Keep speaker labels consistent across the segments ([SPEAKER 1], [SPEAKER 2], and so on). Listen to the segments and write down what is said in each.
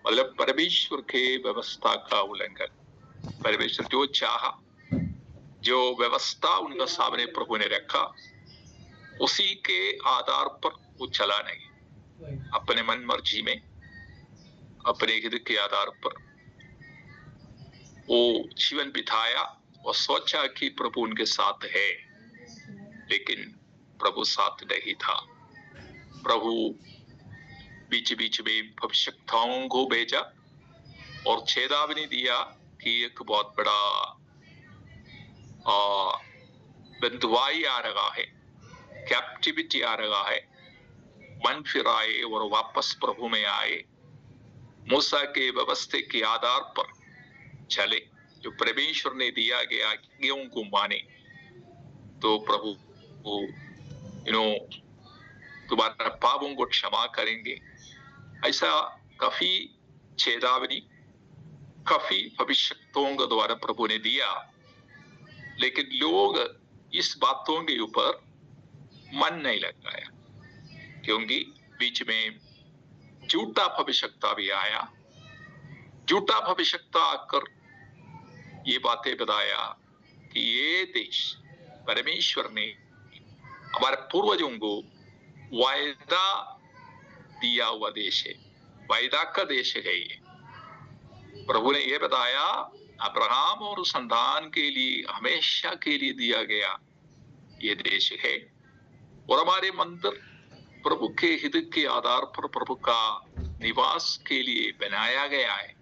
[SPEAKER 1] मतलब परमेश्वर के व्यवस्था का उल्लंघन। परमेश्वर जो चाहा, जो व्यवस्था उनका सामने प्रभु ने रखा, उसी के आधार पर वो चला नहीं। अपने मन मर्जी में, अपने हित के आधार पर वो जीवन बिताया और सोचा कि प्रभु उनके साथ है, लेकिन प्रभु साथ नहीं था। प्रभु बीच बीच में भविष्यवक्ताओं को भेजा और चेतावनी दिया कि एक बहुत बड़ा बंधुआई आ रहा है, कैप्टिविटी आ रहा है। मन फिर आए और वापस प्रभु में आए, मूसा के व्यवस्था के आधार पर चले, जो परमेश्वर ने दिया गया आज्ञाओं को माने, तो प्रभु तुम्हारा पापों को क्षमा करेंगे। ऐसा काफी चेतावनी, काफी भविष्यवक्ताओं के द्वारा प्रभु ने दिया, लेकिन लोग इस बातों के ऊपर मन नहीं लगाया, क्योंकि बीच में झूठा भविष्यवक्ता भी आया। झूठा भविष्यवक्ता आकर ये बातें बताया कि ये देश परमेश्वर ने हमारे पूर्वजों को वायदा दिया हुआ देश है, वायदा का देश है ये। प्रभु ने ये बताया अब्राहम और संतान के लिए हमेशा के लिए दिया गया ये देश है, और हमारे मंदिर प्रभु के हित के आधार पर प्रभु का निवास के लिए बनाया गया है।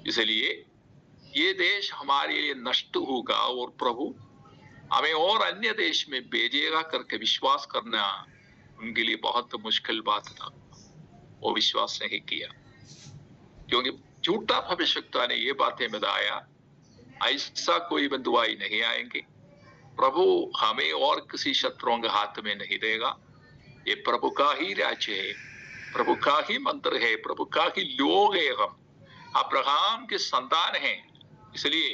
[SPEAKER 1] इसलिए ये देश हमारे लिए नष्ट होगा और प्रभु हमें और अन्य देश में भेजेगा करके विश्वास करना उनके लिए बहुत मुश्किल बात था। वो विश्वास नहीं किया, क्योंकि झूठा भविष्यवक्ता ने ये बातें बताया, ऐसा कोई बंधुआई नहीं आएंगे, प्रभु हमें और किसी शत्रुओं के हाथ में नहीं देगा। ये प्रभु का ही राज्य है, प्रभु का ही मंदिर है, प्रभु का ही लोग है। हम अब्राहम के संतान हैं, इसलिए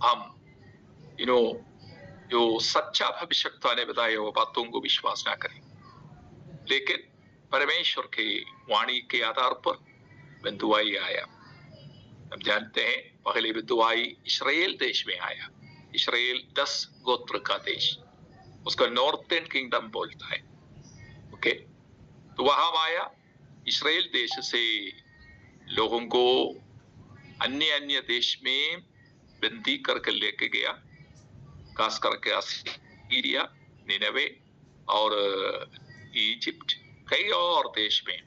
[SPEAKER 1] हम जो सच्चा भविष्यवक्ता ने बताया वो बातों को विश्वास ना करें, लेकिन परमेश्वर के वाणी के आधार पर बंधुआई आया। हम जानते हैं पहले बंधुआई इस्राएल देश में आया। इस्राएल 10 गोत्र का देश, उसका नॉर्थर्न किंगडम बोलता है। ओके, तो वहां आया। इस्राएल देश से लोगों को अन्य अन्य देश में बंदी करके लेके गया, खास करके सीरिया, निनवे और इजिप्ट, कई और देश में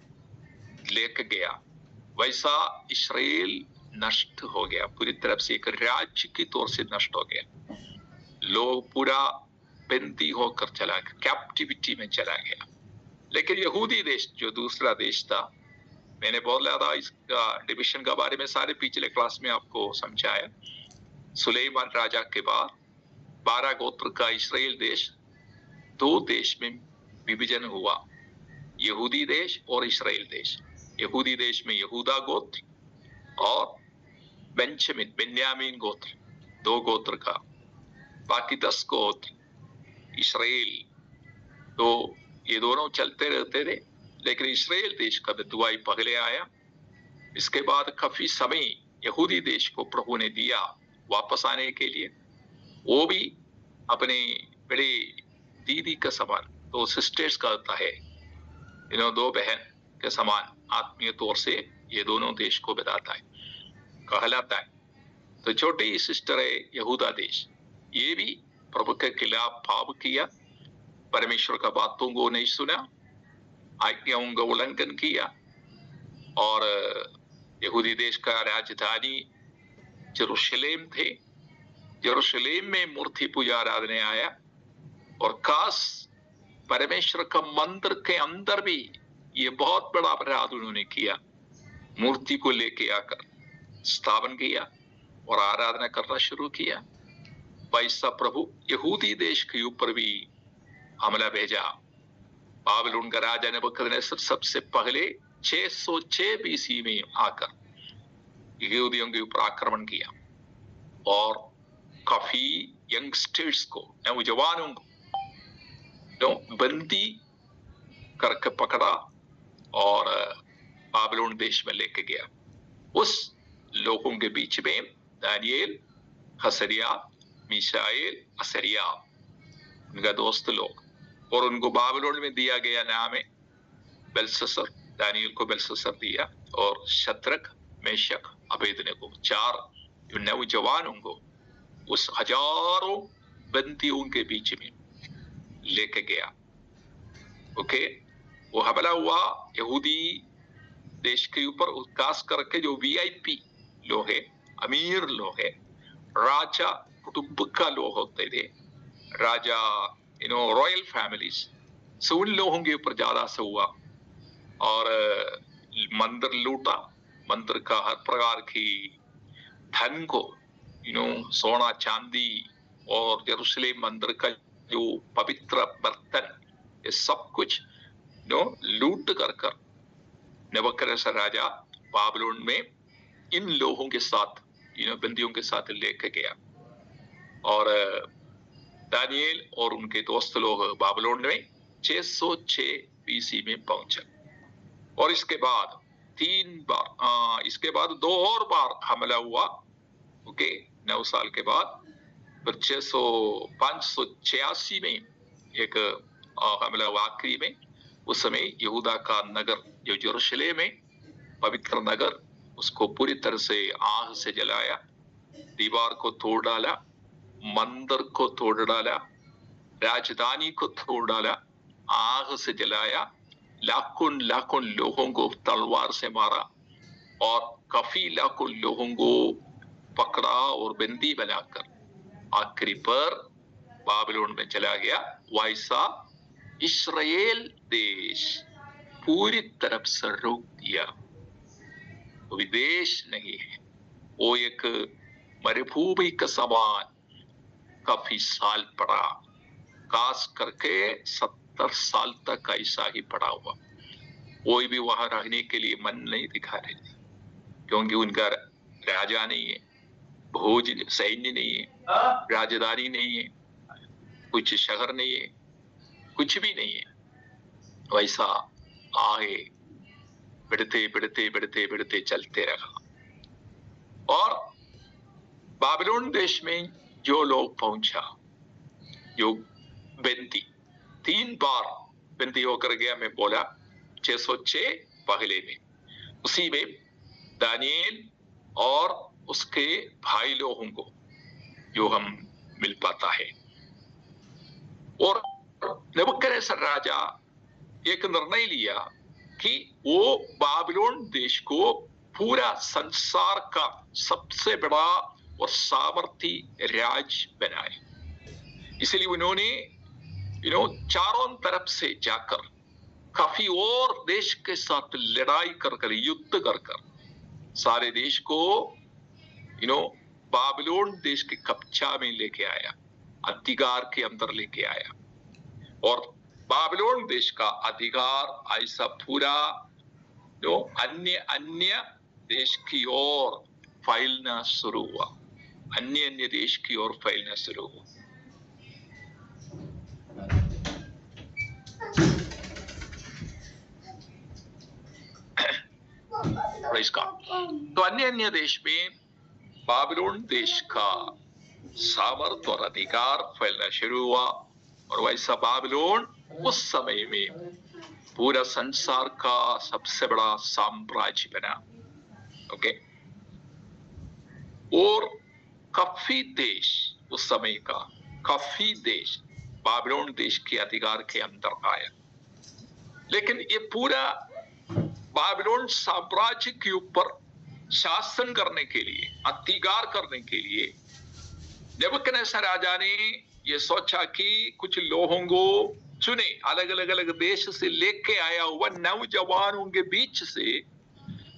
[SPEAKER 1] लेके गया। वैसा इस्राएल नष्ट हो गया, पूरी तरफ से एक राज्य की तौर से नष्ट हो गया। लोग पूरा बंदी होकर चला गया, कैप्टिविटी में चला गया। लेकिन यहूदी देश जो दूसरा देश था, मैंने बोला था इसका डिविजन के बारे में सारे पिछले क्लास में आपको समझाया। सुलेमान राजा के बाद 12 गोत्र का इस्राएल देश 2 देश में विभाजन हुआ, यहूदी देश और इस्राएल देश। यहूदी देश में यहूदा गोत्र और बेन्यामीन गोत्र, 2 गोत्र का, बाकी 10 गोत्र इस्राएल। तो ये दोनों चलते रहते थे, लेकिन इस्राएल देश का बंधुआई पहले आया। इसके बाद काफी समय यहूदी देश को प्रभु ने दिया वापस आने के लिए। वो भी अपने बड़े दीदी का समान, 2 सिस्टर्स का होता है, 2 बहन के समान आत्मीय तौर से ये दोनों देश को बताता है, कहलाता है। तो छोटी सिस्टर है यहूदा देश, ये भी प्रभु के खिलाफ पाप किया, परमेश्वर का बातों को नहीं सुना, आज्ञाओं का उल्लंघन किया। और यहूदी देश का राजधानी यरूशलेम थे, यरूशलेम में मूर्ति पूजा आराधने आया, और खास परमेश्वर का मंदिर के अंदर भी ये बहुत बड़ा अपराध उन्होंने किया। मूर्ति को लेके आकर स्थापन किया और आराधना करना शुरू किया। वैसा प्रभु यहूदी देश के ऊपर भी हमला भेजा। बाबिलोन का राजा नबूकदनेस्सर सबसे पहले 606 बीसी में आकर यहूदियों के ऊपर आक्रमण किया और काफी यंगस्टर्स को, नौजवानों को बंदी करके पकड़ा और बाबिलोन देश में लेके गया। उस लोगों के बीच में दानियेल, हसरिया, मीशाएल, असरिया, उनका दोस्त लोग, और उनको बाबिलोन में दिया गया नाम है बेलशस्सर। दानियेल को बेलशस्सर दिया, और शद्रक, मेशक, अबेदनगो, 4 नौजवानों को उस हजारों बंदियों के बीच में लेके गया। ओके, वो हमला हुआ यहूदी देश के ऊपर, खास करके जो वीआईपी लोग है, अमीर लोग है, राजा कुटुंब का लोग होते थे, राजा रॉयल फैमिलीज, सो उन लोगों के ऊपर ज्यादा से हुआ। और मंदिर लूटा, मंदिर का हर प्रकार की धन को, सोना चांदी और यरूशलेम मंदिर का जो पवित्र बर्तन, ये सब कुछ लूट कर नबूकदनेस्सर राजा बाबिलोन में इन लोगों के साथ, बंदियों के साथ लेके गया। और दानियेल और उनके दोस्त लोग बाबिलोन में 606 बीसी में पहुंचे। और इसके बाद 3 बार, इसके बाद 2 और बार हमला हुआ। ओके, 9 साल के बाद फिर 586 में एक हमला हुआ आखिरी में। उस समय यहूदा का नगर जो यरूशलेम है, पवित्र नगर, उसको पूरी तरह से आग से जलाया, दीवार को तोड़ डाला, मंदिर को तोड़ डाला, राजधानी को तोड़ डाला, आग से जलाया, लाखों लोगों को तलवार से मारा, और काफी लाखों लोगों को पकड़ा और बंदी बनाकर आखिरी पर बाबिलोन में चला गया। वैसा इस्राएल देश पूरी तरफ से रोक दिया। वो विदेश नहीं है, वो एक मरुभूमि का समान काफी साल पड़ा, खास करके 70 साल तक ऐसा ही पड़ा हुआ। कोई भी वहां रहने के लिए मन नहीं दिखा रहे थे, क्योंकि उनका राजा नहीं है, भोज सैन्य नहीं है, राजधानी नहीं है, कुछ शहर नहीं है, कुछ भी नहीं है। वैसा आगे बढ़ते चलते रहा। और बाबिलोन देश में जो लोग पहुंचा, जो बंदी 3 बार बंदी होकर गया, मैं बोला 606 पहले में, उसी में दानियेल और उसके भाई लोगों को जो हम मिल पाता है। और नबूकदनेस्सर राजा एक निर्णय लिया कि वो बाबिलोन देश को पूरा संसार का सबसे बड़ा और सामर्थी राज्य बनाए। इसलिए उन्होंने चारों तरफ से जाकर काफी और देश के साथ लड़ाई कर युद्ध कर सारे देश को बाबिलोन देश के कब्जा में लेके आया, अधिकार के अंदर लेके आया। और बाबिलोन देश का अधिकार ऐसा पूरा अन्य देश की ओर फैलना शुरू हुआ, अन्य देश की ओर फैलना शुरू हुआ। तो अन्य देश में बाबिलोन देश का सामर्थ्य और अधिकार फैलना शुरू हुआ। और वैसा बाबिलोन उस समय में पूरा संसार का सबसे बड़ा साम्राज्य बना। ओके, और काफी देश, उस समय का काफी देश बाबिलोन देश के अधिकार के अंदर आया। लेकिन ये पूरा बाबिलोन साम्राज्य के ऊपर शासन करने के लिए, अधिकार करने के लिए नबूकदनेस्सर राजा ने ये सोचा कि कुछ लोगों को चुने, अलग अलग देश से लेके आया हुआ नौजवानों के बीच से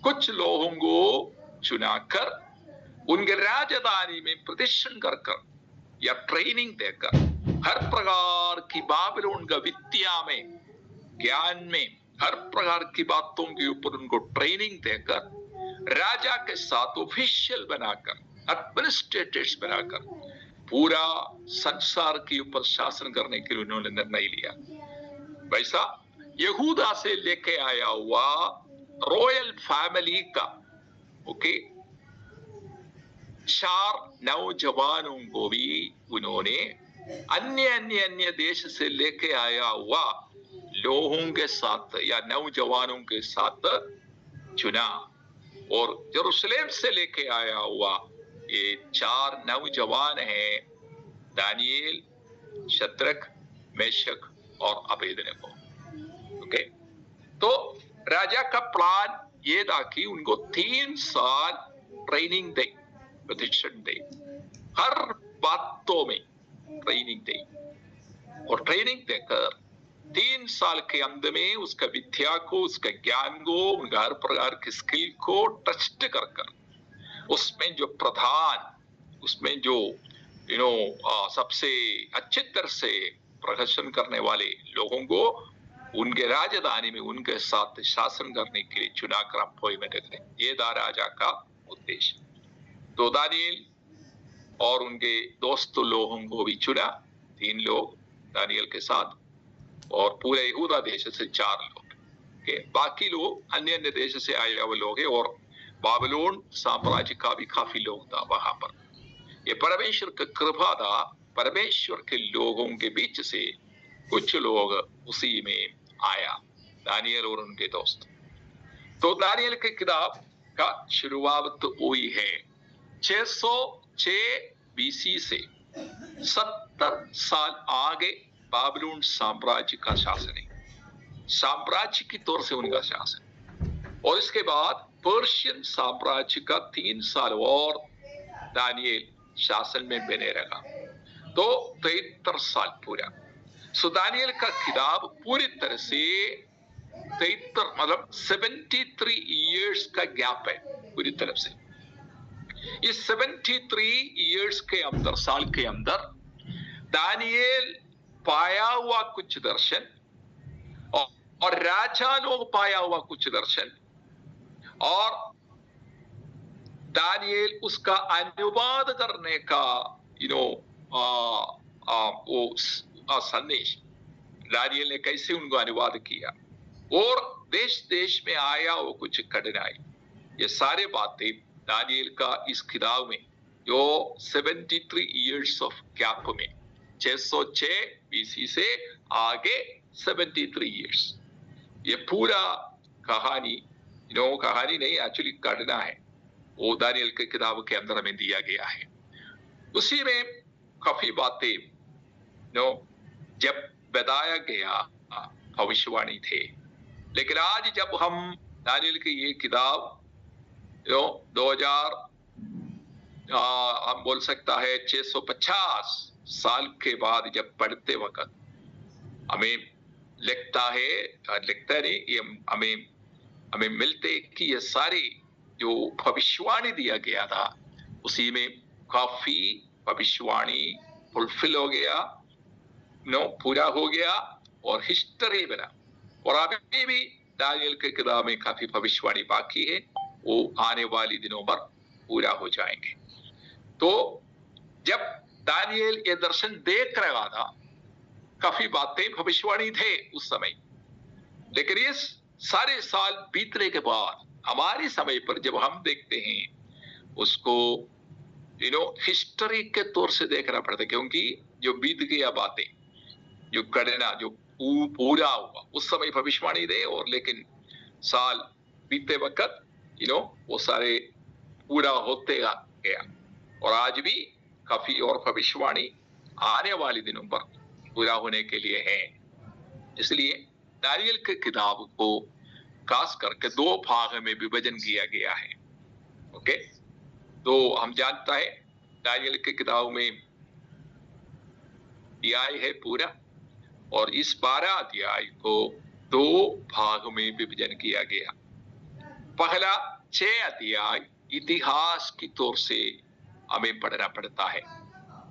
[SPEAKER 1] कुछ लोगों को चुनाकर उनके राजधानी में प्रदर्शन कर या ट्रेनिंग देकर हर प्रकार की बाबिलोन का विद्या में, ज्ञान में, हर प्रकार की बातों के ऊपर उनको ट्रेनिंग देकर राजा के साथ ऑफिशियल बनाकर, एडमिनिस्ट्रेटर्स बनाकर पूरा संसार के ऊपर शासन करने के लिए उन्होंने निर्णय लिया। वैसा यहूदा से लेके आया हुआ रॉयल फैमिली का, ओके, 4 नौजवानों को भी उन्होंने अन्य अन्य अन्य देश से लेके आया हुआ लोगों के साथ या नौजवानों के साथ चुना, और यरूशलेम से लेके आया हुआ ये 4 नौजवान हैं, दानिएल, शद्रक, मेशक और अबेदनगो। ओके, तो राजा का प्लान ये था कि उनको 3 साल ट्रेनिंग दे, प्रशिक्षण दे, हर बातों में ट्रेनिंग दे, और ट्रेनिंग देकर 3 साल के अंत में उसका विद्या को, उसका ज्ञान को, उनका हर प्रकार की स्किल को टेस्ट कर कर उसमें जो प्रधान, उसमें जो सबसे अच्छे तरह से प्रदर्शन करने वाले लोगों को उनके राजधानी में उनके साथ शासन करने के लिए चुना कर अपॉइंटमेंट करें, ये था राजा का उद्देश्य। तो दानिएल और उनके दोस्त लोगों को भी चुना, 3 लोग दानिएल के साथ, और पूरे यहूदा देश से 4 लोग के, बाकी लोग अन्य अन्य देश से आए हुए लोग हैं, और बाबिलोन साम्राज्य का भी काफी लोग था वहां पर। ये परमेश्वर का कृपा था, परमेश्वर के लोगों के बीच से कुछ लोग उसी में आया, दानिएल और उनके दोस्त। तो दानिएल की किताब का शुरुआत हुई है 606 बीसी से 70 साल आगे बाबिलोन साम्राज्य का शासन है, साम्राज्य की तौर से उनका शासन, और इसके बाद पर्शियन साम्राज्य का 3 साल और दानिएल शासन में बने रहा, तो 73 साल पूरा। सो दानिएल का किताब पूरी तरह से 73 मतलब 73 इयर्स का गैप है पूरी तरफ से। इस 73 इयर्स के अंदर, साल के अंदर, दानिएल पाया हुआ कुछ दर्शन और राजा लोग पाया हुआ कुछ दर्शन, और दानिएल उसका अनुवाद करने का वो संदेश, दानिएल ने कैसे उनको अनुवाद किया, और देश देश में आया वो कुछ कठिनाई, ये सारे बातें दानिएल का इस किताब में जो 73 इयर्स ऑफ गैप में 606 बीसी से आगे 73 इयर्स, ये पूरा कहानी कहानी नहीं, एक्चुअली घटना है, वो दानिएल के किताब के अंदर में दिया गया है। उसी में काफी बातें जब बताया गया भविष्यवाणी थे, लेकिन आज जब हम दानिएल की ये किताब 2000 हम बोल सकता है 650 साल के बाद जब पढ़ते वक्त हमें लगता नहीं, ये हमें मिलते कि ये सारी जो भविष्यवाणी दिया गया था उसी में काफी भविष्यवाणी फुलफिल हो गया, पूरा हो गया, और हिस्ट्री बना, और अभी भी दानिएल के किताब में काफी भविष्यवाणी बाकी है, वो आने वाली दिनों पर पूरा हो जाएंगे। तो जब दानिएल ये दर्शन देख रहा था, काफी बातें भविष्यवाणी थे उस समय, लेकिन इस सारे साल बीतने के बाद हमारे समय पर जब हम देखते हैं उसको हिस्ट्री के तौर से देखना पड़ता है, क्योंकि जो बीत गया बातें, जो घटना जो पूरा हुआ उस समय भविष्यवाणी दे, और लेकिन साल बीते वक्त वो सारे पूरा होते गया, और आज भी काफी और भविष्यवाणी आने वाले दिनों पर पूरा होने के लिए है। इसलिए दानिएल की किताब को खास करके 2 भाग में विभाजन किया गया है। ओके, तो हम जानता है दानिएल की किताब में अध्याय है पूरा, और इस 12 अध्याय को 2 भाग में विभाजन किया गया। पहला 6 अध्याय इतिहास की तौर से हमें पढ़ना पड़ता है,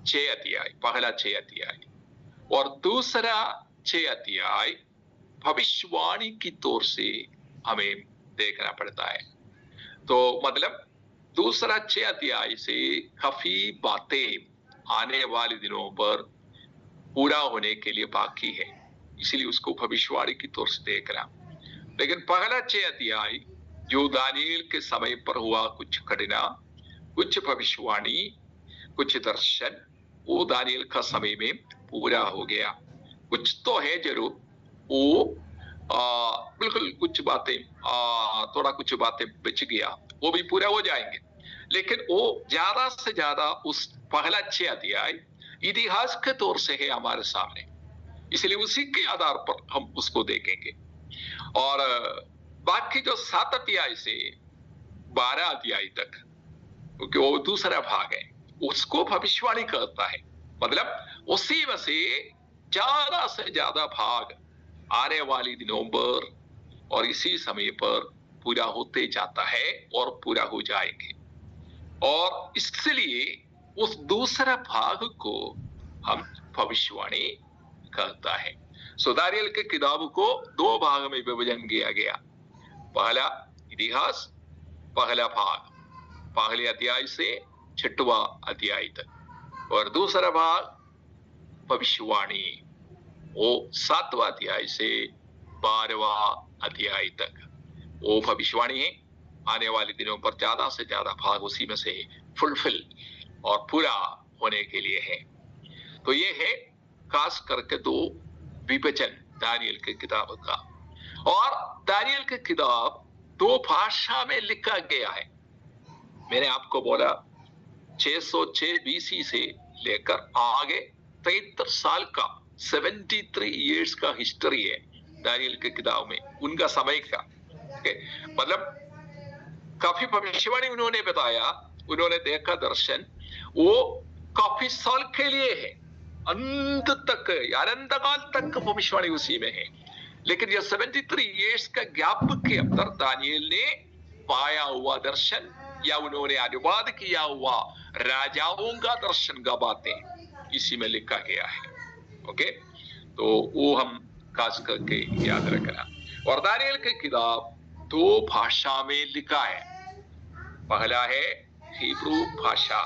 [SPEAKER 1] 6 अध्याय, पहला 6 अध्याय, और दूसरा 6 अध्याय भविष्यवाणी की तौर से हमें देखना पड़ता है। तो मतलब दूसरा 6 अध्याय से काफी बातें आने वाले दिनों पर पूरा होने के लिए बाकी है, इसलिए उसको भविष्यवाणी की तौर से देखना। लेकिन पहला 6 अध्याय जो दानियल के समय पर हुआ कुछ घटना, कुछ भविष्यवाणी, कुछ दर्शन, वो दानियल का समय में पूरा हो गया। कुछ तो है जरूर, वो बिल्कुल कुछ बातें थोड़ा कुछ बातें बच गया, वो भी पूरा हो जाएंगे। लेकिन वो ज्यादा से ज्यादा उस पहला 6 अध्याय इतिहास के तौर से है हमारे सामने, इसलिए उसी के आधार पर हम उसको देखेंगे। और बाकी जो 7 अध्याय से 12 अध्याय तक, क्योंकि वो दूसरा भाग है, उसको भविष्यवाणी करता है। मतलब उसी में से ज्यादा भाग आने वाली दिनों पर और इसी समय पर पूरा होते जाता है और पूरा हो जाएंगे। और इसलिए उस दूसरा भाग को हम भविष्यवाणी कहता है। सो दानियल के किताब को 2 भाग में विभाजन किया गया। पहला इतिहास, पहला भाग पहले अध्याय से 6वां अध्याय तक, और दूसरा भाग भविष्यवाणी, वो 7वां अध्याय से 12वां अध्याय तक वो भविष्यवाणी है। आने वाले दिनों पर ज्यादा से ज्यादा भाग उसी में से फुलफिल और पूरा होने के लिए है। तो ये है खास करके 2 विभाजन दानियल के किताब का। और दानियल के किताब 2 भाषा में लिखा गया है। मैंने आपको बोला 606 बीसी से लेकर आगे 73 साल का 73 इयर्स का हिस्ट्री है दानियल के किताब में, उनका समय का। मतलब काफी भविष्यवाणी उन्होंने बताया, उन्होंने देखा दर्शन, वो काफी साल के लिए है, अंत तक, अनंत काल तक भविष्यवाणी उसी में है। लेकिन ये 73 इयर्स का गैप के अंदर दानियल ने पाया हुआ दर्शन या उन्होंने अनुवाद किया हुआ राजाओं का दर्शन का बातें इसी में लिखा गया है। ओके, तो वो हम खास करके याद रखना। और दानियल की किताब 2 भाषा में लिखा है। पहला है हिब्रू भाषा,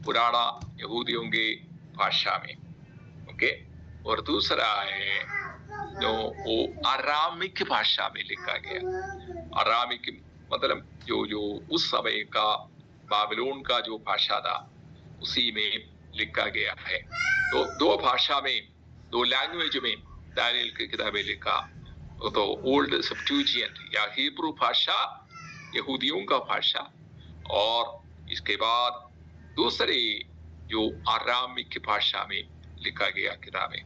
[SPEAKER 1] पुराना यहूदियों की भाषा में, ओके, और दूसरा है जो वो अरामिक भाषा में लिखा गया। अरामिक मतलब जो उस समय का बाबिलोन का जो भाषा था उसी में लिखा गया है। तो 2 भाषा में, 2 लैंग्वेज में दानियल की किताबें लिखा। तो ओल्ड सेप्टुजिएंट या हिब्रू भाषा, यहूदियों का भाषा, और इसके बाद दूसरी जो अरामिक भाषा में लिखा गया किताबें।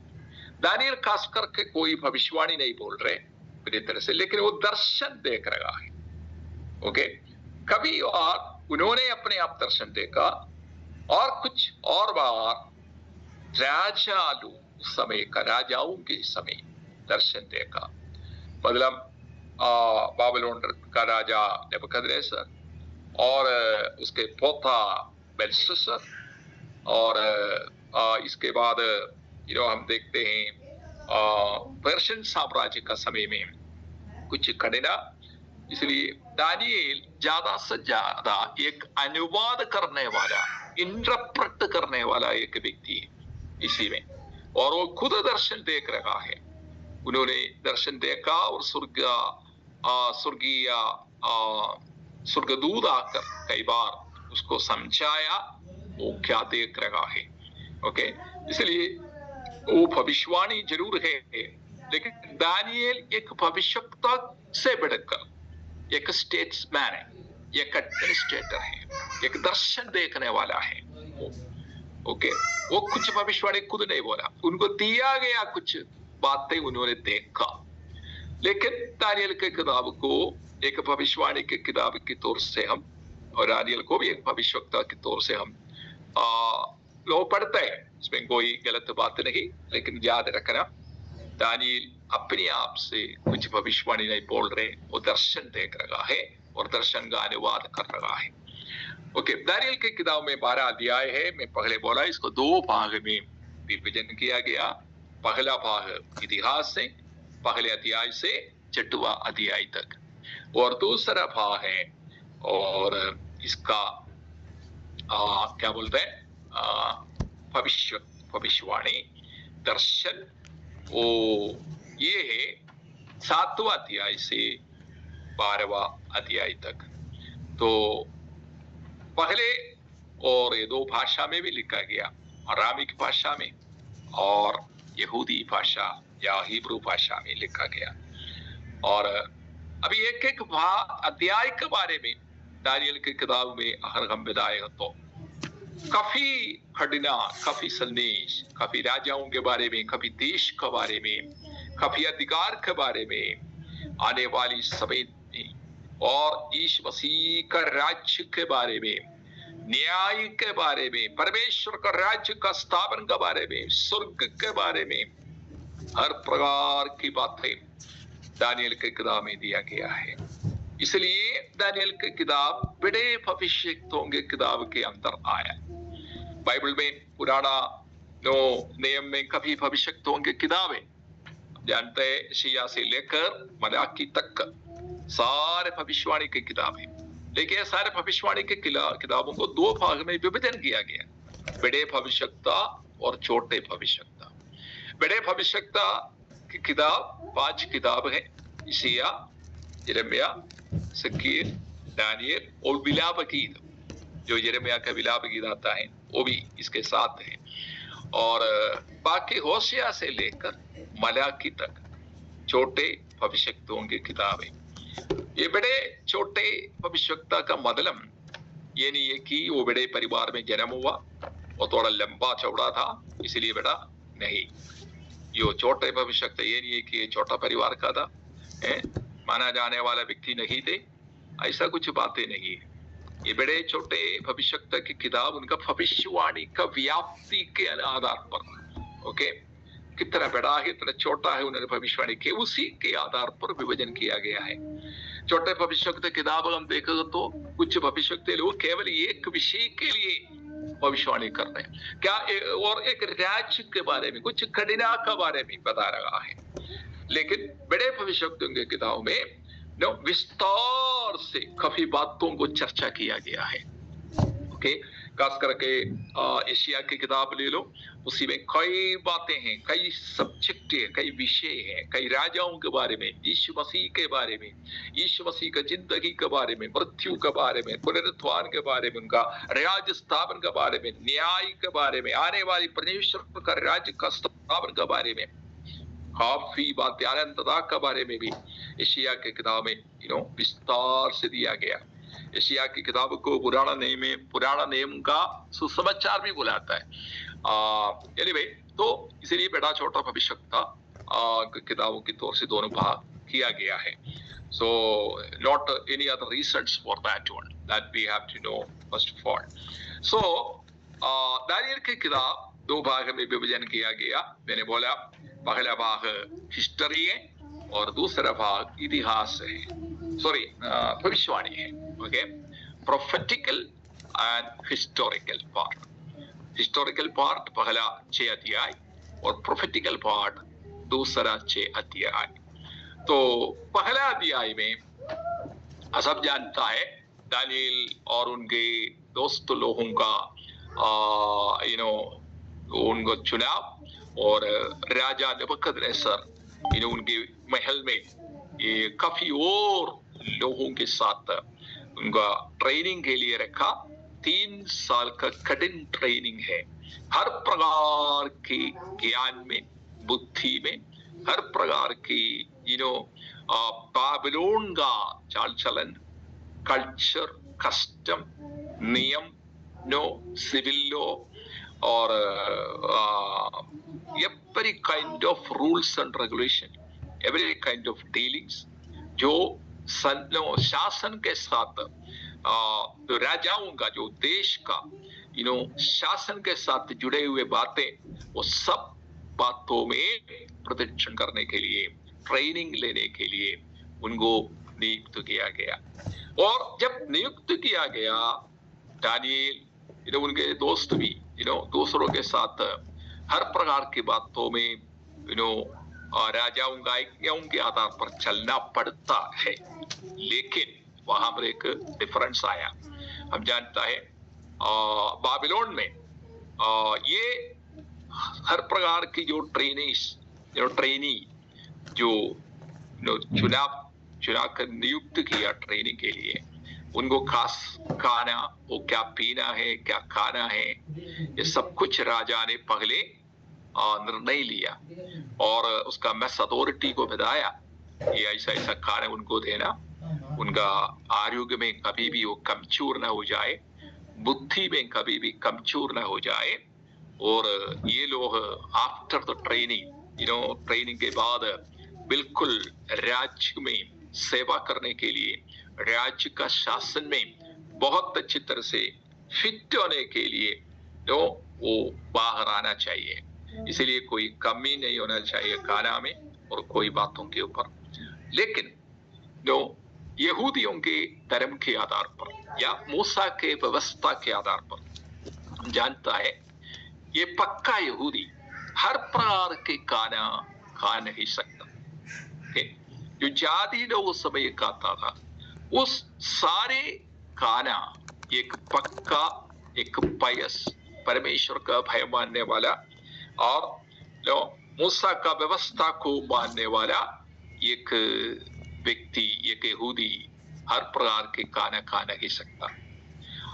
[SPEAKER 1] दानियल खास करके कोई भविष्यवाणी नहीं बोल रहे पूरी तरह से, लेकिन वो दर्शन देख रहा है। ओके, कभी और उन्होंने अपने आप दर्शन देखा, और कुछ और बार राजालू समय का, राजाओं के समय दर्शन देखा। मतलब बाबिलोन का राजा नेबुकदनेस्सर और उसके पोता बेलशस्सर, और इसके बाद हम देखते हैं पर्शियन साम्राज्य का समय में कुछ घटना। इसलिए दानियल ज्यादा से ज्यादा एक अनुवाद करने वाला, इंटरप्रेट करने वाला एक व्यक्ति है इसी में, और वो खुद दर्शन देख रहा है। उन्होंने दर्शन देखा और स्वर्गदूत आकर कई बार उसको समझाया वो क्या देख रहा है। ओके, इसलिए वो भविष्यवाणी जरूर है, लेकिन दानियल एक भविष्यवक्ता से बढ़कर एक स्टेट्समैन है, एक एडमिनिस्ट्रेटर है, एक दर्शन देखने वाला है। ओके, वो कुछ भविष्यवाणी खुद नहीं बोला, उनको दिया गया कुछ बातें उन्होंने देखा। लेकिन दानियल के किताब को एक भविष्यवाणी की किताब के तौर से हम, और दानियल को भी एक भविष्यवक्ता के तौर से हम लोग पढ़ते हैं, इसमें कोई गलत बात नहीं। लेकिन याद रखना, दानियल अपने आप से कुछ भविष्यवाणी नहीं बोल रहे, वो दर्शन देख रहा है और दर्शन का अनुवाद कर रहा है। ओके, दानियल की किताब में 12 अध्याय है। मैं पहले बोला इसको 2 भाग में विभाजन किया गया। पहला भाग इतिहास से पहले अध्याय से 6वां अध्याय तक, और दूसरा भाग है और इसका क्या बोलते हैं, भविष्यवाणी, दर्शन, वो ये है 7वां अध्याय से 12वां अध्याय तक। तो पहले और ये 2 भाषा में भी लिखा गया, अरामिक भाषा में और यहूदी भाषा या हिब्रू भाषा में लिखा गया। और अभी एक एक अध्याय के बारे में दानियल की किताब में अगर हम बताए तो काफी घटना, काफी संदेश, काफी राजाओं के बारे में, काफी देश के बारे में, काफी अधिकार के बारे में, आने वाली समय में और यीशु मसीह का राज्य के बारे में, न्याय के बारे में, परमेश्वर का राज्य का स्थापन के बारे में, स्वर्ग के बारे में, हर प्रकार की बातें दानियल के किताब में दिया गया है। इसलिए दानियल की किताब बड़े भविष्यवक्ताओं के किताब के अंदर आया। बाइबल में पुराना नियम में कभी भविष्यवक्ताओं की किताब है, जानते हैं, यशायाह से लेकर मलाकी तक सारे भविष्यवाणी की किताब है। लेकिन ये सारे भविष्यवाणी के किताबों को 2 भाग में विभाजन किया गया, बड़े भविष्यवक्ता और छोटे भविष्यवक्ता। बड़े भविष्यवक्ता की किताब 5 किताब है, यशायाह, यिर्मयाह, जकरिया, दानियल और विलाप गीत। जो यिर्मयाह का विलाप गीत आता है वो भी इसके साथ है। और बाकी होशिया से लेकर मलाकी तक छोटे भविष्यवक्ताओं की किताब है। ये बड़े छोटे भविष्यवक्ता का मतलब ये नहीं है कि वो बड़े परिवार में जन्म हुआ, वो थोड़ा लंबा चौड़ा था इसलिए बड़ा नहीं। ये छोटे भविष्यवक्ता ये नहीं है कि ये छोटा परिवार का था, माना जाने वाला व्यक्ति नहीं थे, ऐसा कुछ बातें नहीं है। ये बड़े छोटे भविष्यवक्ता की किताब उनका भविष्यवाणी का व्याप्ति के आधार पर, ओके, कितना बड़ा है कितना छोटा है उन्होंने भविष्यवाणी के उसी के आधार पर विभाजन किया गया है। छोटे भविष्यवक्ता किताब हम देखेंगे तो कुछ भविष्यवक्ता लोग केवल एक विषय के लिए भविष्यवाणी कर रहे हैं, क्या और एक राज्य के बारे में, कुछ घटना के बारे में बता रहा है। लेकिन बड़े भविष्यवक्ताओं की किताब में विस्तार से काफी बातों को चर्चा किया गया है, ओके। खास करके यशायाह की किताब ले लो, उसी में कई बातें हैं, कई सब्जेक्ट है, कई विषय है, कई राजाओं के बारे में, यीशु मसीह के बारे में, यीशु मसीह का जिंदगी के बारे में, मृत्यु के बारे में, पुनरुत्थान के बारे में, उनका राज्य स्थापन के बारे में, न्याय के बारे में, आने वाली परमेश्वर का राज्य का स्थापन के बारे में, काफी बातें, अनंतता के बारे में भी यशायाह की किताब में विस्तार से दिया गया। यशायाह की किताब को पुराना नियम का सुसमाचार भी बुलाता है। एनीवे, तो इसलिए बड़ा छोटा भविष्यवक्ता किताबों की तौर से दोनों भाग किया गया है। So not any other reasons for that one that we have to know first of all. So Daniel की किताब 2 भाग में विभाजन किया गया। मैंने बोला पहला भाग हिस्ट्री है और दूसरा भाग इतिहास है, सॉरी भविष्यवाणी है, okay. Prophetical and historical part. Historical part पहला 6 अध्याय और प्रोफेटिकल पार्ट दूसरा 6 अध्याय। तो पहला अध्याय में सब जानता है दानियल और उनके दोस्त लोगों का उनको चुनाव और राजा नबूकदनेस्सर उनके महल में ये काफी और लोगों के साथ उनका ट्रेनिंग के लिए रखा। 3 साल का कठिन ट्रेनिंग है, हर प्रकार की ज्ञान में, बुद्धि में, हर प्रकार की बाबिलोन का चाल चलन, कल्चर, कस्टम, नियम, सिविल लॉ और every kind of rules and regulation, every kind of dealings जो शासन के साथ तो राजाओं का, जो देश का शासन के साथ जुड़े हुए बातें, वो सब बातों में प्रदर्शन करने के लिए, ट्रेनिंग लेने के लिए उनको नियुक्त किया गया। और जब नियुक्त किया गया दानियल उनके दोस्त भी दूसरों के साथ हर प्रकार की बातों में राजाओं का आज्ञाओं के आधार पर चलना पड़ता है। लेकिन वहां पर एक डिफरेंस आया। हम जानता है बाबिलोन में ये हर प्रकार की जो ट्रेनी जो चुनाव चुनाकर नियुक्त किया ट्रेनिंग के लिए। उनको खास खाना, वो क्या पीना है, क्या खाना है, ये सब कुछ राजा ने पहले निर्णय लिया और उसका मेस अथॉरिटी को बताया ये ऐसा ऐसा खाना उनको देना, उनका आरोग्य में कभी भी वो कमजोर ना हो जाए, बुद्धि में कभी भी कमजोर ना हो जाए। और ये लोग आफ्टर द ट्रेनिंग ट्रेनिंग के बाद बिल्कुल राज्य में सेवा करने के लिए, राज्य का शासन में बहुत अच्छी तरह से फिट होने के लिए वो बाहर आना चाहिए। इसलिए कोई कमी नहीं होना चाहिए खाना में और कोई बातों के ऊपर। लेकिन यहूदियों के धर्म के आधार पर या मूसा के व्यवस्था के आधार पर जानता है ये पक्का यहूदी हर प्रकार के खाना खा नहीं सकता। जो जाति लोग उस समय खाता था उस सारे खाना एक पक्का, एक पायस, परमेश्वर का भय मानने वाला और मूसा का व्यवस्था को मानने वाला एक व्यक्ति, एक यहूदी हर प्रकार के खाना खा नहीं सकता।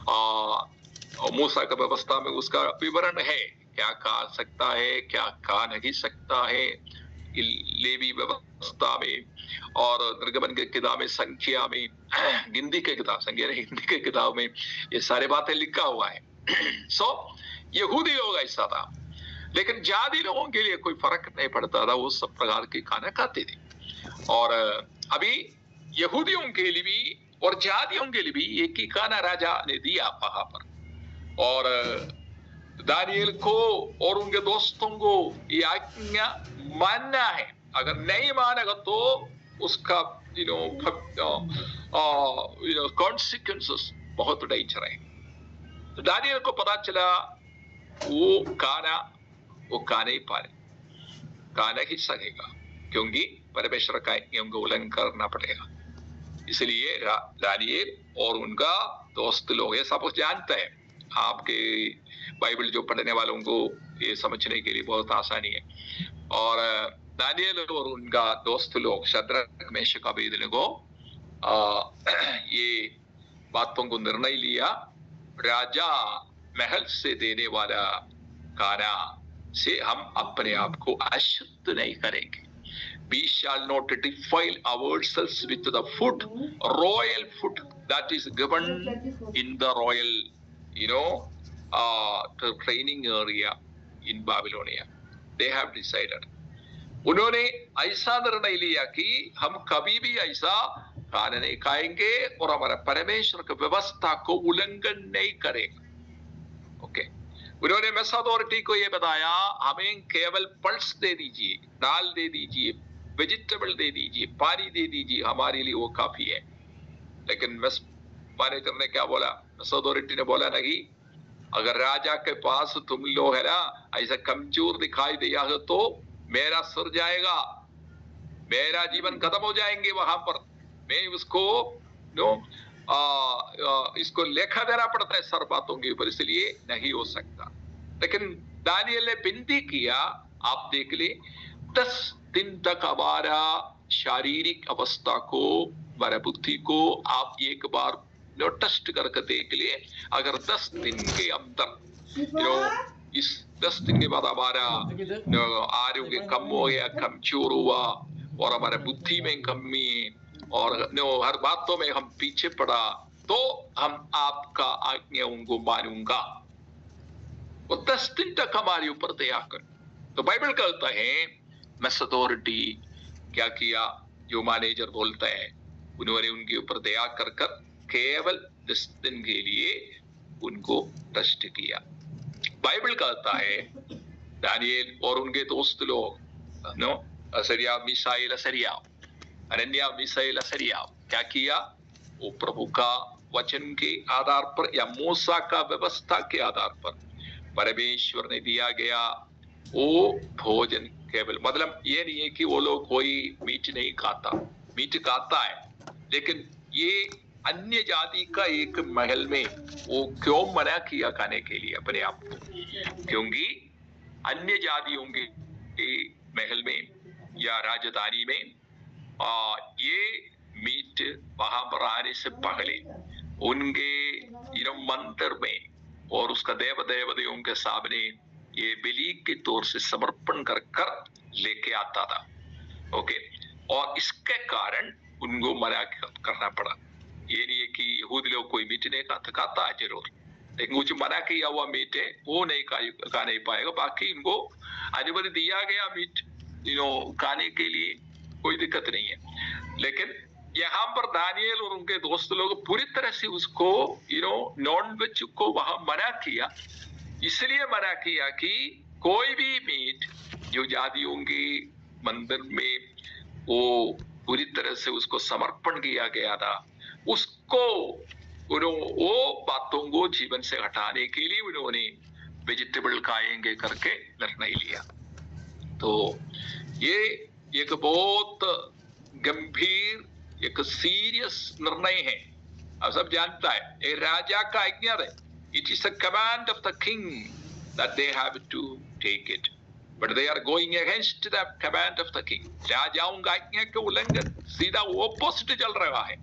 [SPEAKER 1] और मूसा का व्यवस्था में उसका विवरण है क्या खा सकता है, क्या खा नहीं सकता है। लेवी व्यवस्था में और निर्गमन के किताब में, संख्या में, गिनती के किताब, संख्या नहीं हिंदी के किताब में ये सारी बातें लिखा हुआ है। सो यहूदी लोग ऐसा था, लेकिन जाति लोगों के लिए कोई फर्क नहीं पड़ता था, वो सब प्रकार के खाना खाते थे। और अभी यहूदियों के लिए भी और जातियों के लिए भी एक ही खाना राजा ने दिया वहां पर। और दानियल को और उनके दोस्तों को ये आज्ञा मानना है, अगर नहीं मानेगा तो उसका कॉन्सिक्वेंसेस बहुत डेंजर है। तो दानियल को पता चला वो खा नहीं पाए, खा नहीं सकेगा, क्योंकि परमेश्वर का आज्ञा को उल्लंघन करना पड़ेगा। इसलिए दानियल और उनका दोस्त लोग ये सब कुछ जानते हैं। आपके बाइबल जो पढ़ने वालों को ये समझने के लिए बहुत आसानी है। और दानियल और उनका दोस्त लोग शद्रक, मेशक, अबेदनगो ये बातों को निर्णय लिया, राजा महल से देने वाला खाना से हम अपने आप को अशुद्ध नहीं करेंगे। We shall not defile ourselves with the food, royal food that is given in the royal, training area in Babylonia. They have decided. उन्होंने ऐसा निर्णय लिया कि हम कभी भी ऐसा खाना नहीं खाएंगे और हमारा परमेश्वर की व्यवस्था को उल्लंघन नहीं करेंगे। ओके, उन्होंने मेस अथॉरिटी को ये बताया हमें केवल पल्स दे दीजिए, दाल दे दीजिए, वेजिटेबल दे दीजिए, पानी दे दीजिए, हमारे लिए वो काफी है। लेकिन मेस मैनेजर ने क्या बोला, मेस अथॉरिटी ने बोला नहीं, अगर राजा के पास तुम लोग है ना ऐसा कमजोर दिखाई दिया हो तो मेरा सिर जाएगा, मेरा जीवन खत्म हो जाएंगे वहां पर, मैं उसको इसको लेखा देना पड़ता है सर बातों के ऊपर, इसलिए नहीं हो सकता। लेकिन दानियल ने विनती किया, आप देख ले 10 दिन तक हमारा शारीरिक अवस्था को, हमारा बुद्धि को आप एक बार टेस्ट करके देख लिए। अगर 10 दिन के अंदर इस 10 दिन के बाद हमारा आरोग्य कम हो गया, कमजोर हुआ और हमारा बुद्धि में कमी और हर बातों में हम पीछे पड़ा, तो हम आपका आज्ञाओं को मानूंगा। वो 10 दिन तक हमारे ऊपर दया कर। तो बाइबल कहता है मेस अथॉरिटी क्या किया, जो मैनेजर बोलता है, उन्होंने उनके ऊपर दया कर कर केवल 10 दिन के लिए उनको टेस्ट किया। बाइबल कहता है दानियल और उनके दोस्त लोग असरिया, मिसाइल, असरिया, अनन्या, मिसाइल, असरिया क्या किया, वो प्रभु का वचन के आधार पर या मूसा का व्यवस्था के आधार पर परमेश्वर ने दिया गया वो भोजन, केवल मतलब ये नहीं है कि वो लोग कोई मीट नहीं खाता, मीट खाता है, लेकिन ये अन्य जाति का एक महल में वो क्यों मना किया खाने के लिए अपने आप को, क्योंकि अन्य जातियों के महल में या राजधानी में ये मीट वहां पर आने से पहले उनके मंदिर में और उसका देव देवताओं के सामने ये बलि के तौर से समर्पण कर कर लेके आता था। ओके, और इसके कारण उनको मना करना पड़ा। ये नहीं है कि यहूदी लोग कोई मीट नहीं खाता है जरूर, लेकिन कुछ मना किया हुआ मीट है वो नहीं खा नहीं पाएगा। बाकी इनको अनुमति दिया गया मीट खाने के लिए, कोई दिक्कत नहीं है। लेकिन यहाँ पर दानियल और उनके दोस्त लोग पूरी तरह से उसको नॉन वेज को वहां मना किया। इसलिए मना किया कि कोई भी मीट जो जातियों के मंदिर में वो पूरी तरह से उसको समर्पण किया गया था, उसको वो बातों को जीवन से हटाने के लिए उन्होंने वेजिटेबल खाएंगे करके निर्णय लिया। तो ये एक बहुत गंभीर, एक सीरियस निर्णय है। आप सब जानता है, एक राजा का आज्ञा है। It is a command of the king that they have to take it, but they are going against the command of the king. राजाओं का आज्ञा के उल्लंघन सीधा ऑपोजिट चल रहा है।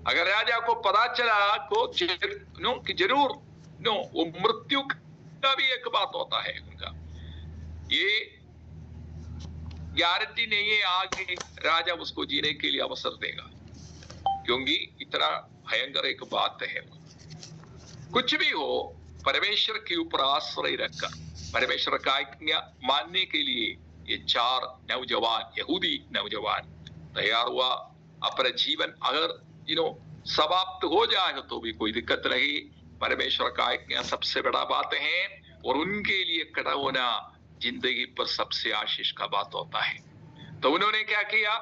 [SPEAKER 1] अगर राजा को पता चला कि जरूर वो मृत्यु का भी एक बात होता है उनका, ये गारंटी नहीं है आगे राजा उसको जीने के लिए अवसर देगा, क्योंकि इतना भयंकर एक बात है। कुछ भी हो, परमेश्वर के ऊपर आश्रय रखकर परमेश्वर का आज्ञा मानने के लिए ये 4 नौजवान यहूदी नौजवान तैयार हुआ। अपना जीवन अगर समाप्त हो जाए तो भी कोई दिक्कत नहीं, परमेश्वर का आज्ञा सबसे बड़ा बात है और उनके लिए खड़ा होना जिंदगी पर सबसे आशीष का बात होता है। तो उन्होंने क्या किया,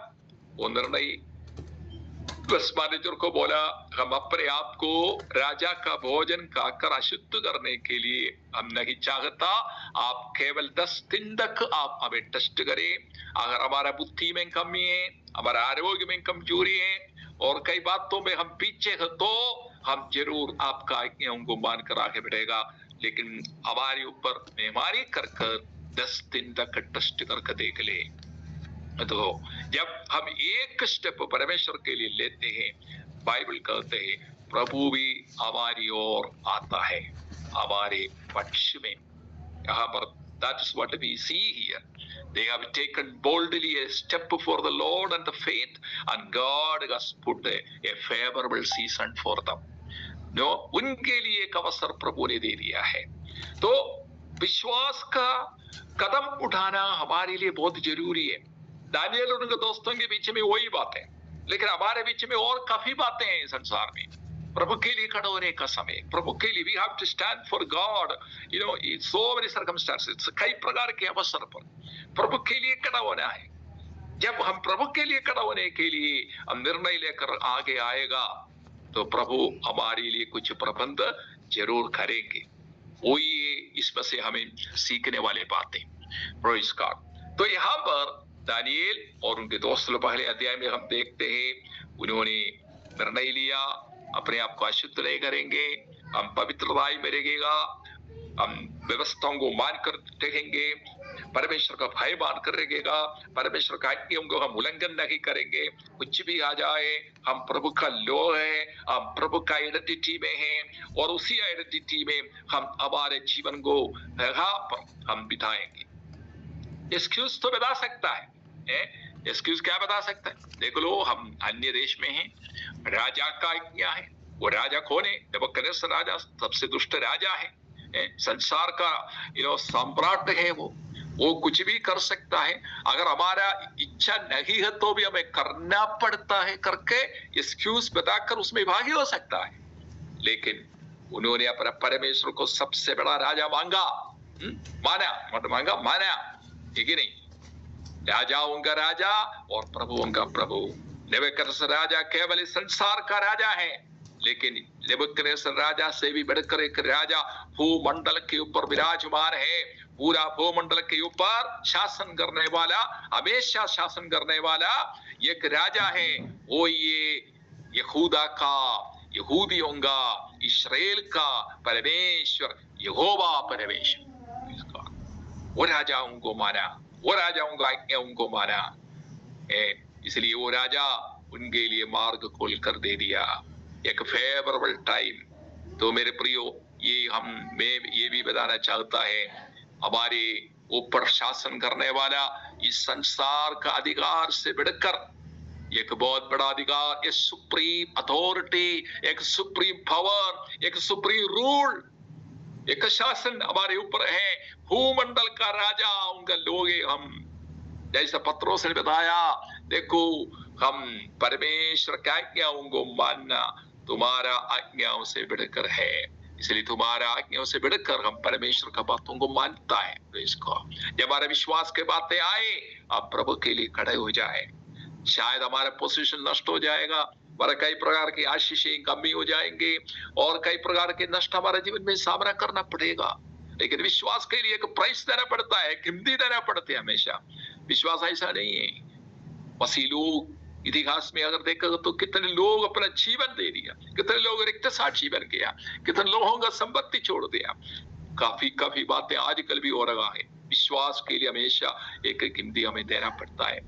[SPEAKER 1] वो निर्णय बस मैनेजर को बोला, हम अपने आप को राजा का भोजन खाकर अशुद्ध करने के लिए हम नहीं चाहता, आप केवल 10 दिन तक आप हमें टेस्ट करें। अगर हमारा बुद्धि में कमी है, हमारा आरोग्य में कमजोरी है और कई बातों में हम पीछे हैं, तो हम जरूर आपका आज्ञाओं को मानकर आगे बढ़ेगा, लेकिन हमारे ऊपर मेहमानी कर 10 दिन तक टेस्ट करके देख ले। तो जब हम एक स्टेप परमेश्वर के लिए लेते हैं, बाइबल कहते हैं प्रभु भी हमारी ओर आता है, हमारे पक्ष में। यहाँ पर that is what we see here. They have taken boldly a step before the Lord and the faith, and God has put a favorable season for them. No, उनके लिए एक अवसर प्रभु ने दे दिया है। तो विश्वास का कदम उठाना हमारे लिए बहुत जरूरी है। दानियल और उनके दोस्तों के बीच में वही बात है, लेकिन हमारे बीच में और काफी बातें हैं संसार में। प्रभु के लिए खड़े होने का समय, प्रभु के लिए we have to stand for God, in so many circumstances, कई प्रकार के अवसर पर प्रभु के लिए खड़ा होना है। जब हम प्रभु के लिए खड़ा होने के लिए हम निर्णय लेकर आगे आएगा, तो प्रभु हमारे लिए कुछ प्रबंध जरूर करेंगे। वो ये इसमें से हमें सीखने वाले बातें। Praise God. तो यहाँ पर दानियल और उनके दोस्त लोग पहले अध्याय में हम देखते हैं, उन्होंने निर्णय लिया अपने आप को अशुद्ध नहीं करेंगे, हम पवित्रताई में रहेगा, हम व्यवस्थाओं को मान कर रहेंगे, परमेश्वर का भय मान कर रहेगा, परमेश्वर का आज्ञाओं को हम उल्लंघन नहीं करेंगे। कुछ भी आ जाए, हम प्रभु का लोग है, हम प्रभु का आइडेंटिटी में हैं और उसी आइडेंटिटी में हम हमारे जीवन को यहाँ पर हम बिताएंगे। एक्सक्यूज तो बता सकता है, एक्सक्यूज क्या बता सकता है? देख लो, हम अन्य देश में हैं, राजा का आज्ञा है। वो राजा कौन है? नेबूकदनेस्सर राजा सबसे दुष्ट राजा है, संसार का सम्राट है। वो कुछ भी कर सकता है। अगर हमारा इच्छा नहीं है तो भी हमें करना पड़ता है करके एक्सक्यूज बताकर उसमें भागी हो सकता है। लेकिन उन्होंने अपना परमेश्वर को सबसे बड़ा राजा मांगा, माना, ठीक है नहीं? राजाओं का राजा और प्रभुओं का प्रभु। नेबूकदनेस्सर राजा केवल इस संसार का राजा है, लेकिन नेबूकदनेस्सर राजा से भी बढ़कर एक राजा भूमंडल के ऊपर विराजमान है। पूरा भूमंडल के ऊपर शासन करने वाला, हमेशा शासन करने वाला एक राजा है। वो ये यहूदा का, यहूदियों का, इस्राएल का परमेश्वर, यहोवा परमेश्वर। वो राजाओं को माना, वो राजाओं का आज्ञाओं को माना, इसलिए वो राजा उनके लिए मार्ग खोल कर दे दिया, एक फेवरेबल टाइम। तो मेरे प्रियो, मैं ये भी बताना चाहता है, हमारे ऊपर शासन करने वाला इस संसार का अधिकार से बढ़कर एक बहुत बड़ा अधिकार, एक सुप्रीम अथॉरिटी, एक सुप्रीम पावर, एक सुप्रीम रूल, एक शासन हमारे ऊपर है। भूमंडल का राजा उनका लोग हैं हम। जैसा पत्रोस ने बताया, देखो हम परमेश्वर की आज्ञाओं को मानना तुम्हारा आज्ञाओं से बढ़कर है, इसलिए तुम्हारा आज्ञाओं से बढ़कर हम परमेश्वर का बातों को मानता है। तो इसको जब हमारे विश्वास के बातें आए, आप प्रभु के लिए खड़े हो जाए। शायद हमारा पोजीशन नष्ट हो जाएगा, हमारा कई प्रकार की आशीषें कमी हो जाएंगे और कई प्रकार के नष्ट हमारे जीवन में सामना करना पड़ेगा, लेकिन विश्वास के लिए एक प्राइस देना पड़ता है, कीमती देना पड़ते है हमेशा। विश्वास ऐसा नहीं है। मसीह लोग इतिहास में अगर देखा तो कितने लोग अपना जीवन दे दिया, कितने लोग रिक्त साक्षी बन गया, कितने लोगों का संपत्ति छोड़ दिया। काफी बातें आजकल भी हो रहा है। विश्वास के लिए हमेशा एक कीमती हमें देना पड़ता है,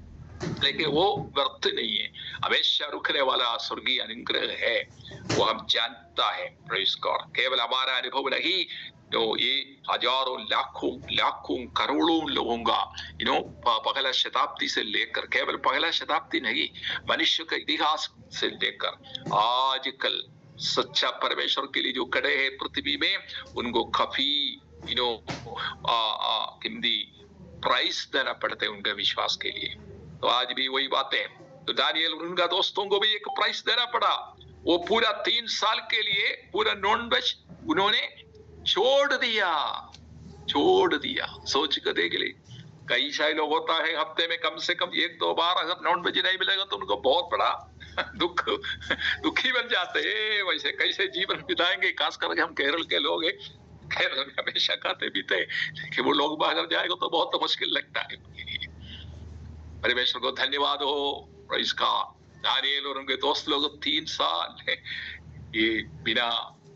[SPEAKER 1] लेकिन वो व्यर्थ नहीं है, हमेशा रुकने वाला स्वर्गीय अनुग्रह है, वो हम जानता है। Praise God. केवल हमारा अनुभव नहीं, तो ये हजारों लाखों करोड़ों लोगों का पहला शताब्दी से लेकर, केवल पहला शताब्दी नहीं, मनुष्य के इतिहास से लेकर आजकल सच्चा परमेश्वर के लिए जो खड़े हैं पृथ्वी में, उनको काफी कीमती प्राइस देना पड़ता है उनके विश्वास के लिए। तो आज भी वही बात है। तो दानियल और उनका दोस्तों को भी एक प्राइस देना पड़ा। वो पूरा 3 साल के लिए पूरा नॉन वेज उन्होंने छोड़ दिया। सोच कर देख ले, कई शायद लोग होता है हफ्ते में कम से कम 1-2 बार अगर नॉन वेज नहीं मिलेगा तो उनको बहुत बड़ा दुखी बन जाते हैं। वैसे कैसे जीवन बिताएंगे, खास करके हम केरल के लोग हैं, केरल में हमेशा खाते पीते, लेकिन वो लोग बाहर जाएगा तो बहुत मुश्किल लगता है उनके लिए। परमेश्वर को धन्यवाद हो। Praise God. दानियल और उनके दोस्त लोग 3 साल ये बिना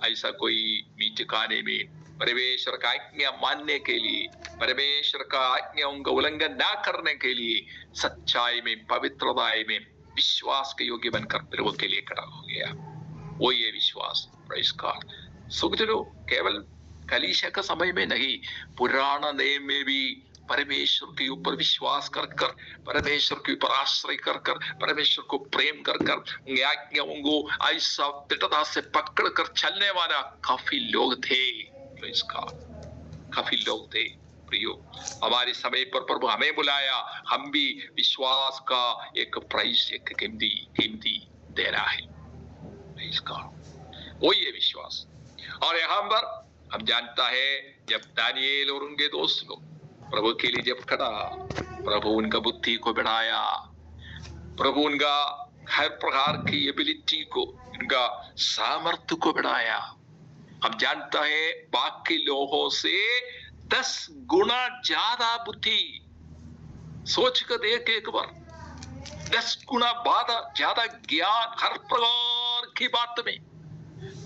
[SPEAKER 1] ऐसा कोई मीठ खाने में परमेश्वर का आज्ञा मानने के लिए, परमेश्वर का आज्ञाओं का उल्लंघन ना करने के लिए सच्चाई में, पवित्रताई में विश्वास के योग्य बनकर प्रभु के लिए खड़ा हो गया। वो ये विश्वास। Praise God. सुखजनों, केवल कलीसिया का समय में नहीं, पुराना नियम में भी परमेश्वर के ऊपर विश्वास कर कर, परमेश्वर के ऊपर आश्रय कर कर, परमेश्वर को प्रेम कर कर, उनकी आज्ञाओं को ऐसा दृढ़ता से पकड़ कर चलने वाला काफी लोग थे। इसका काफी लोग थे। प्रियो, हमारे समय पर प्रभु हमें बुलाया, हम भी विश्वास का एक प्राइस, एक कीमती दे रहा है। इसका वो ये विश्वास। और यहाँ पर हम जानता है, जब दानियल और उनके दोस्त लोग प्रभु के लिए जब खड़ा, प्रभु उनका बुद्धि को बढ़ाया, प्रभु उनका हर प्रकार की एबिलिटी को, उनका सामर्थ्य को बढ़ाया। हम जानता है बाकी लोगों से 10 गुना ज्यादा बुद्धि। सोच कर देख एक बार, 10 गुना ज्यादा ज्ञान हर प्रकार की बात में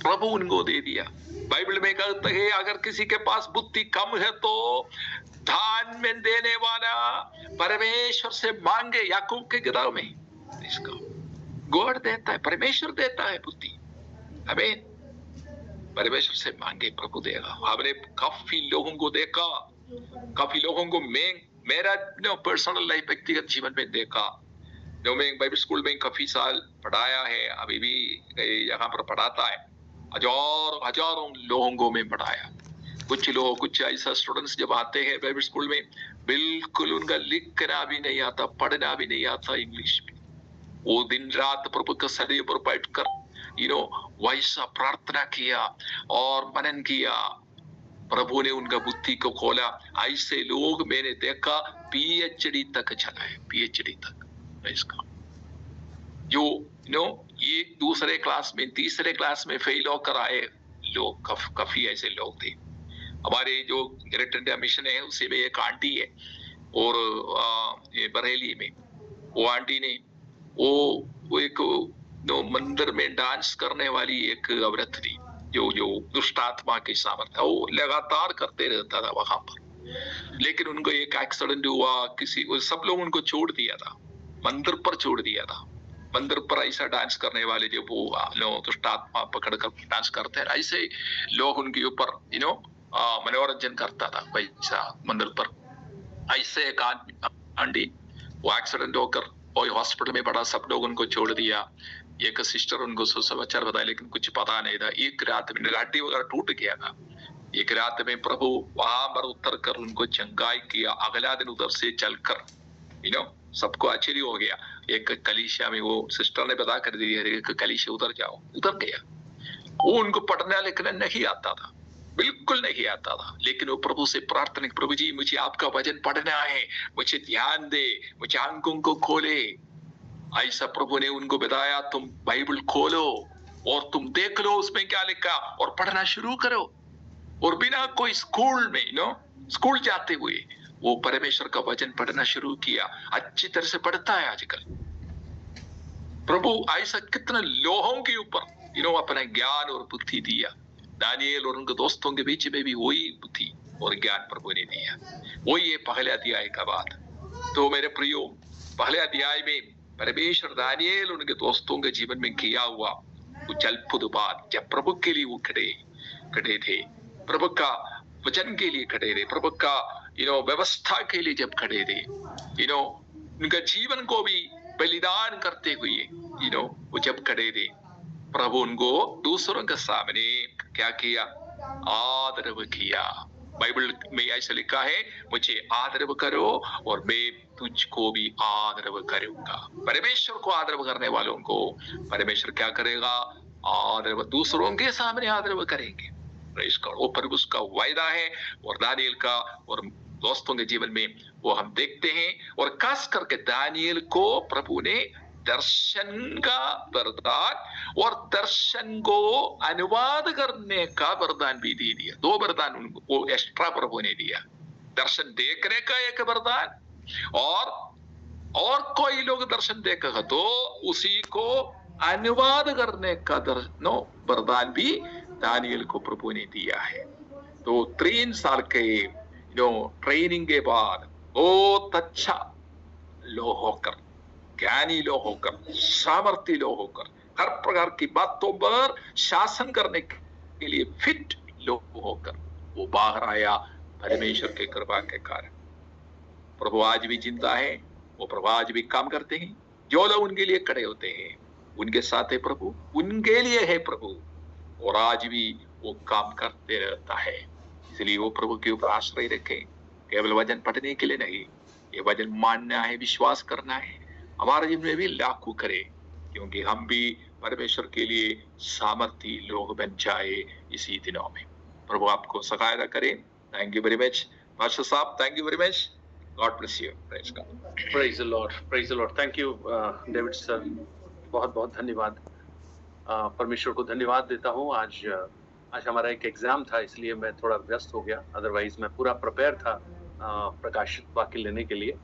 [SPEAKER 1] प्रभु उनको दे दिया। बाइबल में कहते हैं, अगर किसी के पास बुद्धि कम है तो दान में देने वाला परमेश्वर से मांगे। याकूब के किताब में इसका गॉड देता है, परमेश्वर देता है बुद्धि। हमें परमेश्वर से मांगे, प्रभु देगा। हमने काफी लोगों को देखा, काफी लोगों को मेरा पर्सनल लाइफ, व्यक्तिगत जीवन में देखा। जो मैं बाइबल स्कूल में काफी साल पढ़ाया है, अभी भी यहाँ पर पढ़ाता है, हजारों लोगों को मैं पढ़ाया। कुछ ऐसा स्टूडेंट्स जब आते हैं बाइबल स्कूल में, बिल्कुल उनका लिखना भी नहीं आता, पढ़ना भी नहीं आता इंग्लिश में। वो दिन रात प्रभु के सदैव पर बैठकर वैसा प्रार्थना किया और मनन किया। प्रभु ने उनका बुद्धि को खोला। ऐसे लोग मैंने देखा PhD तक चला है, PhD तक। इसका जो ये दूसरे क्लास में, तीसरे क्लास में फेल होकर आए लोग, काफी ऐसे लोग थे। हमारे जो ग्रेट इंडिया मिशन है उसी में एक आंटी है, और ये बरेली में वो आंटी ने वो एक मंदिर में डांस करने वाली एक औरत थी, जो दुष्ट आत्मा के सामर्थ्य वो लगातार करते रहता था वहां पर। लेकिन उनको एक एक्सीडेंट हुआ, सब लोग उनको छोड़ दिया था, मंदिर पर छोड़ दिया था। मंदिर पर ऐसा डांस करने वाले जो वो दुष्ट आत्मा पकड़ कर डांस करते हैं, ऐसे लोग उनके ऊपर मनोरंजन करता था पैसा मंदिर पर। ऐसे एक आंटी वो एक्सीडेंट होकर कोई हॉस्पिटल में पड़ा, सब लोग उनको छोड़ दिया। एक सिस्टर उनको सुसमाचार बताया, लेकिन कुछ पता नहीं था। एक रात में हड्डी वगैरह टूट गया था। एक रात में प्रभु वहां पर उतर कर उनको चंगाई किया। अगला दिन उधर से चलकर सबको आश्चर्य हो गया। एक कलीसिया में वो सिस्टर ने बता कर दिया, एक कलीसिया उधर जाओ, उधर गया। वो उनको पढ़ना लिखना नहीं आता था, बिल्कुल नहीं आता था, लेकिन वो प्रभु से प्रार्थना, प्रभु जी मुझे आपका वचन पढ़ना है, मुझे ध्यान दे, मुझे आंखों को खोले। ऐसा प्रभु ने उनको बताया, तुम बाइबल खोलो और तुम देख लो उसमें क्या लिखा और पढ़ना शुरू करो। और बिना कोई स्कूल में स्कूल जाते हुए वो परमेश्वर का वचन पढ़ना शुरू किया। अच्छी तरह से पढ़ता है आजकल। प्रभु ऐसा कितने लोगों के ऊपर अपना ज्ञान और बुद्धि दिया। दानिएल और उनके दोस्तों के बीच में भी वही बुद्धि और ज्ञान प्रभु ने दिया। वही ये पहले अध्याय का बात। तो मेरे प्रियो, पहले अध्याय में परमेश्वर दानिएल उनके दोस्तों के जीवन में किया हुआ कुछ अद्भुत बात, जब प्रभु के लिए वो खड़े थे, प्रभु का वचन के लिए खड़े थे, प्रभु का व्यवस्था के लिए जब खड़े थे, उनका जीवन को भी बलिदान करते हुए वो जब खड़े थे, प्रभु उनको दूसरों के सामने क्या किया? आदर किया। बाइबल में ऐसा लिखा है, मुझे आदर करो और मैं तुझको भी आदर करूंगा। परमेश्वर को आदर करने वालों को परमेश्वर क्या करेगा? आदर, दूसरों के सामने आदर करेंगे। वो प्रभु का वायदा है और दानिएल का और दोस्तों के जीवन में वो हम देखते हैं। और खास करके दानिएल को प्रभु ने दर्शन का वरदान और दर्शन को अनुवाद करने का वरदान भी दे दिया। 2 वरदान उनको एक्स्ट्रा प्रभु ने दिया। दर्शन देखने का एक वरदान और कोई लोग दर्शन देखेगा तो उसी को अनुवाद करने का वरदान भी दानिएल को प्रभु ने दिया है। तो 3 साल के ट्रेनिंग के बाद बहुत अच्छा लोग होकर, ज्ञानी लोग होकर, सामर्थ्य लोग होकर, हर प्रकार की बातों पर शासन करने के लिए फिट लोग होकर वो बाहर आया परमेश्वर के कृपा के कारण। प्रभु आज भी जिंदा है, वो प्रभु आज भी काम करते हैं। जो लोग उनके लिए खड़े होते हैं उनके साथ है प्रभु, उनके लिए है प्रभु, और आज भी वो काम करते रहता है। इसलिए वो प्रभु के ऊपर आश्रय रखें। केवल वचन पढ़ने के लिए नहीं, ये वचन मानना है, विश्वास करना है, हमारे जीवन में भी लागू करे, क्योंकि हम भी परमेश्वर के लिए सामर्थी लोग बन जाए इसी दिनों में। प्रभु आपको सहायता करे। Thank you very much pastor साहब, thank you very much. God bless you. Praise God.
[SPEAKER 2] Praise the Lord, praise the Lord. Thank you David sir, बहुत बहुत धन्यवाद। परमेश्वर को धन्यवाद देता हूँ। आज हमारा एक एग्जाम था, इसलिए मैं थोड़ा व्यस्त हो गया, अदरवाइज मैं पूरा प्रिपेयर था प्रकाशित वाक्य लेने के लिए।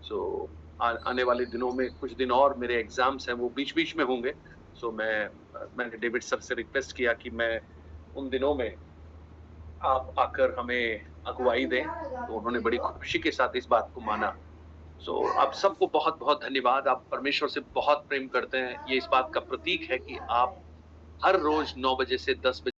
[SPEAKER 2] सो आने वाले दिनों में कुछ दिन और मेरे एग्जाम्स हैं, वो बीच बीच में होंगे। सो मैंने डेविड सर से रिक्वेस्ट किया कि मैं उन दिनों में आप आकर हमें अगुवाई दें, तो उन्होंने बड़ी खुशी के साथ इस बात को माना। सो आप सबको बहुत बहुत धन्यवाद। आप परमेश्वर से बहुत प्रेम करते हैं, ये इस बात का प्रतीक है कि आप हर रोज 9 बजे से 10 बजे